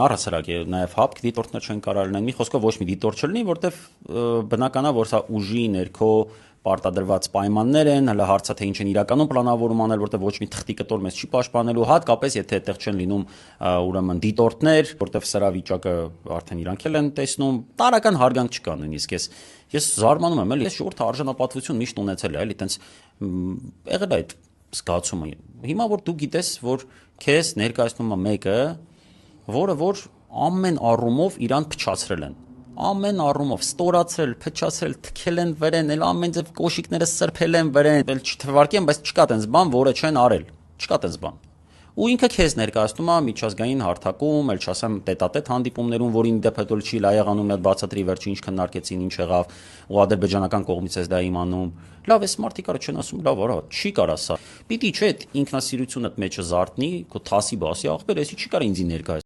Առհասարակ է նաև հապկ դիտորդներ չեն կարող լինեն, մի խոսքով ոչ մի դիտորդ չլինի, որտեվ բնական է, որ սա ուժի ներքո պարտադրված պայմաններ են, հələ հարցը թե ինչ են իրականում պլանավորում անել, որտեվ ոչ մի թղթի կտոր մեզ չի պաշտպանելու, հատկապես եթե այդտեղ չեն լինում ուրեմն դիտորդներ, որտեվ սրա վիճակը արդեն իրանք էլ են տեսնում, տարական հարգանք չկա նույնիսկ ես զարմանում եմ, էլի, այս շուրջ արժանապատվություն միշտ ունեցել է, էլի, տենց եղել է այդ զգացումը։ Հիմա որ դու գիտես, որ քեզ ներկայացնում է մեկը, որ ամեն առումով իրան փչացրել են, ամեն առումով ստորացրել, փչացրել, թքել են վրեն, էլ ամեն ձև կոշիկները սրբել են վրեն, էլ չթվարկեմ, բայց չկա տենց բան, որը չեն արել, չկա տենց բան։ Ու ինքը քեզ ներկայացնում է միջազգային հարթակում, էլ չասեմ տետատետ հանդիպումներում, որին դեպ հետո չի լայեղանում այդ բացատրի վերջը ինչ քննարկեցին, ինչ եղավ, ու ադրբեջանական կողմից էս դա իմանում։ Լավ, էս մարդիկ արա չեն ասում, լավ, արա, չի կարա սա։ Պիտի չէ, ինքնասիրությունդ մեջը զարթնի, քո թասի բասի ախպեր, էսի չի կարա ինձի ներկայացնել։